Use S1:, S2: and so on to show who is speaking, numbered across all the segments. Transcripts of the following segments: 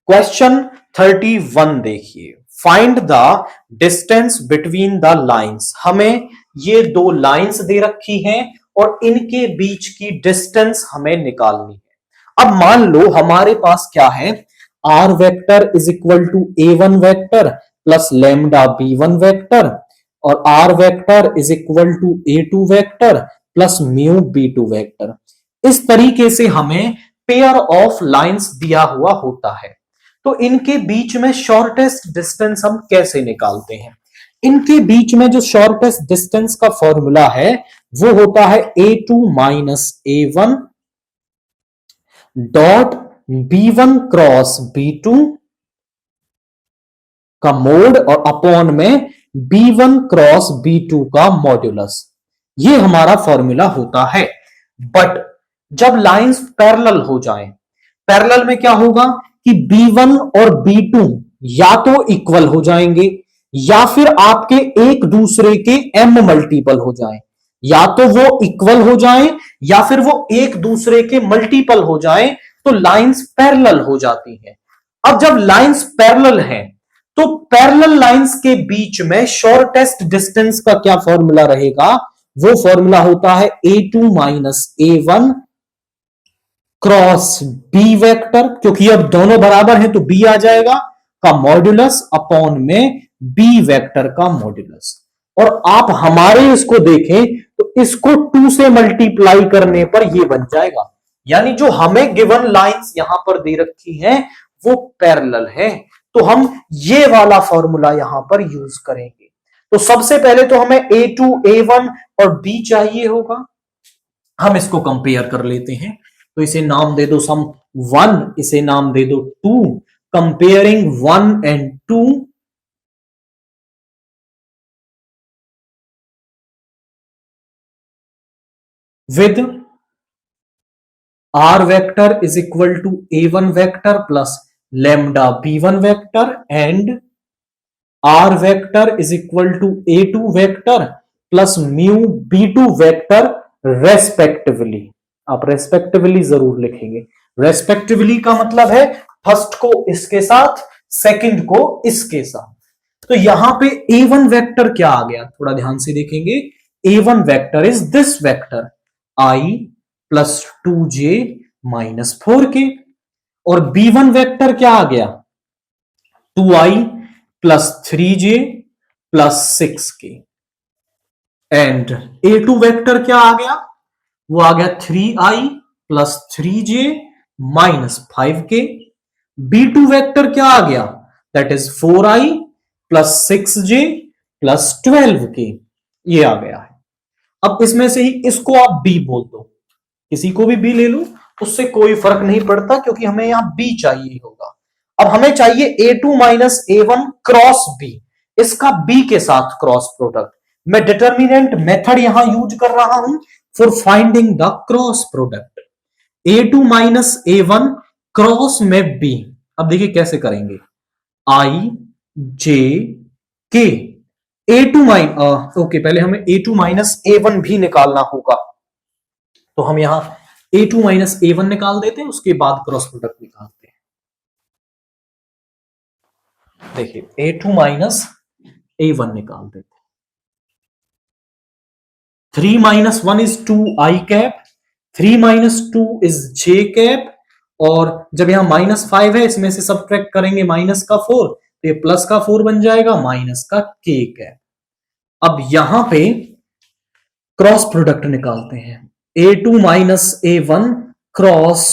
S1: Question 31 देखिए, find the distance between the lines. हमें ये दो लाइंस दे रखी हैं और इनके बीच की डिस्टेंस हमें निकालनी है। अब मान लो हमारे पास क्या है, R vector is equal to A1 vector plus lambda B1 vector और R vector is equal to A2 vector plus mu B2 vector. इस तरीके से हमें पेयर ऑफ लाइंस दिया हुआ होता है। तो इनके बीच में शॉर्टेस्ट डिस्टेंस हम कैसे निकालते हैं? इनके बीच में जो शॉर्टेस्ट डिस्टेंस का फॉर्मूला है वो होता है A2 minus A1 dot B1 cross B2 का मोड और अपॉन में B1 क्रॉस B2 का मॉड्यूलस। ये हमारा फॉर्मूला होता है। बट जब लाइंस पैरेलल हो जाएं, पैरेलल में क्या होगा कि B1 और B2 या तो इक्वल हो जाएंगे या फिर आपके एक दूसरे के m मल्टीपल हो जाएं, या तो वो इक्वल हो जाएं या फिर वो एक दूसरे के मल्टीपल हो जाएं, तो लाइंस पैरेलल हो जाती हैं। अब जब लाइंस पैरेलल हैं तो पैरेलल लाइंस के बीच में शॉर्टेस्ट डिस्टेंस का क्या फॉर्मूला रहेगा? वो फॉर्मूला होता है A2 minus A1 cross B vector, क्योंकि अब दोनों बराबर हैं तो B आ जाएगा, का मॉड्यूलस अपॉन में B वेक्टर का मॉड्यूलस। और आप हमारे इसको देखें तो इसको 2 से मल्टीप्लाई करने पर ये बन जाएगा, यानी जो हमें गिवन लाइंस यहां पर दे रखी हैं वो पैरेलल है। तो हम ये वाला फॉर्मूला यहां पर यूज करेंगे। तो सबसे पहले तो हमें A2, A1 और B चाहिए होगा। हम इसको कंपेयर कर लेते हैं। तो इसे नाम दे दो सम 1, इसे नाम दे दो 2। Comparing 1 and 2, with R vector is equal to A1 vector plus lambda B1 vector and R vector is equal to A2 vector plus mu B2 vector respectively. आप रेस्पेक्टिवली जरूर लिखेंगे। रेस्पेक्टिवली का मतलब है फर्स्ट को इसके साथ, सेकंड को इसके साथ। तो यहां पे A1 वेक्टर क्या आ गया, थोड़ा ध्यान से देखेंगे। A1 vector is this vector I plus 2j minus 4k, और B1 वेक्टर क्या आ गया 2i plus 3j plus 6k, and A2 vector क्या आ गया, वो आ गया 3i plus 3j minus 5k। B2 vector क्या आ गया, that is 4i plus 6j plus 12k, ये आ गया है। अब इसमें से ही इसको आप B बोल दो, किसी को भी B ले लो, उससे कोई फर्क नहीं पड़ता, क्योंकि हमें यहां B चाहिए होगा। अब हमें चाहिए A2 minus A1 cross B, इसका B के साथ क्रॉस प्रोडक्ट। मैं डिटर्मिनेंट मेथड यहां यूज कर रहा हूं for finding the cross product. A2 minus A1 cross में B, अब देखिए कैसे करेंगे, I J K A2 okay, पहले हमें A2 माइनस A1 भी निकालना होगा। तो हम यहां A2 माइनस A1 निकाल देते हैं, उसके बाद क्रॉस प्रोडक्ट निकालते हैं। देखिए A2 माइनस A1 निकाल देते हैं। 3 minus 1 is 2i cap, 3 minus 2 is j cap, और जब यहां माइनस 5 है इसमें से सब्ट्रैक्ट करेंगे माइनस का 4, तो ये प्लस का 4 बन जाएगा, माइनस का k कैप। अब यहां पे क्रॉस प्रोडक्ट निकालते हैं। A2 minus A1 cross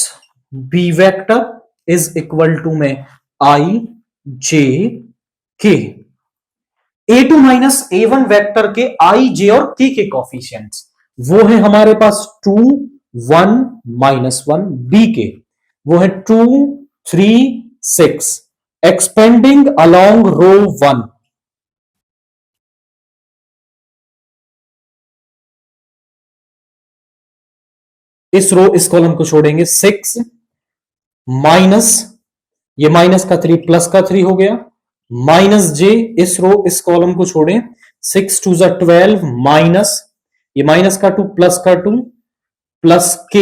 S1: B vector is equal to में I J K। A2 minus A1 vector के I J और K के कॉफिशिएंट्स वो है हमारे पास 2 1 माइनस 1, B के वो है 2 3 6, एक्सपेंडिंग अलोंग रो 1। इस रो इस कॉलम को छोड़ेंगे, 6 माइनस ये माइनस का 3 प्लस का 3 हो गया, माइनस j, इस रो इस कॉलम को छोड़ें, 6 2 12 माइनस ये माइनस का 2 प्लस का 2 प्लस k,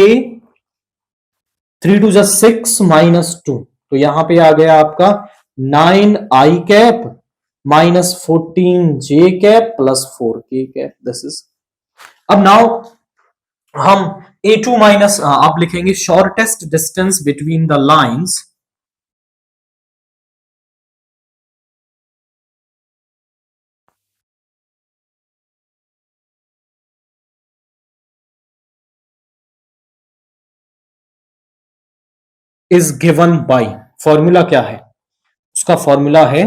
S1: 3 2 6 माइनस 2, तो यहां पे आ गया आपका 9i cap minus 14j cap plus 4k cap. This is, अब नाउ हम A2 माइनस आप लिखेंगे shortest distance between the lines is given by, formula क्या है उसका? फॉर्मूला है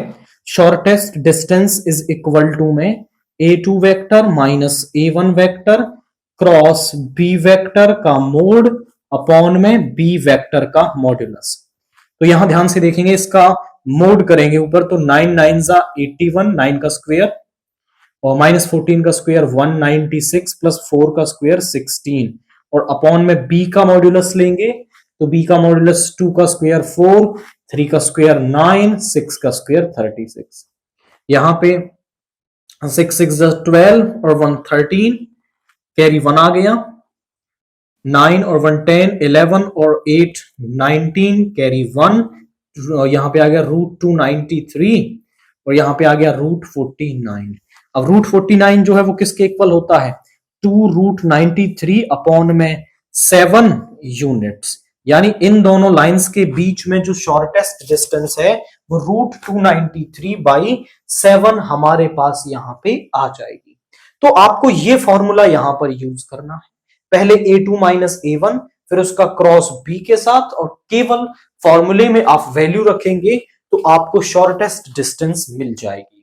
S1: shortest distance is equal to में A2 vector minus A1 vector cross B vector का मोड अपॉन में B वेक्टर का मॉड्यूलस। तो यहां ध्यान से देखेंगे, इसका मोड करेंगे ऊपर तो 9 9 जा 81, 9 का स्क्वायर और माइनस 14 का स्क्वायर 196 प्लस 4 का स्क्वायर 16 और अपॉन में b का मॉड्यूलस लेंगे तो b का मॉड्यूलस 2 का स्क्वायर 4, 3 का स्क्वायर 9, 6 का स्क्वायर 36। यहां पे 6 6 12 और 1 13, कैरी 1 आ गया, 9 और 1 10, 11 और 8 19, कैरी 1, यहां पे आ गया रूट 293 और यहां पे आ गया रूट 49। अब रूट 49 जो है वो किसके इक्वल होता है? 2 रूट 93 अपॉन में 7 यूनिट्स, यानी इन दोनों लाइंस के बीच में जो शॉर्टेस्ट डिस्टेंस है वो रूट 293 बाई 7 हमारे पास यहां पे आ जाएगी। तो आपको ये फॉर्मूला यहां पर यूज करना है, पहले A2 माइनस A1 फिर उसका क्रॉस B के साथ, और केवल फॉर्मूले में आप वैल्यू रखेंगे तो आपको शॉर्टेस्ट डिस्टेंस मिल जाएगी।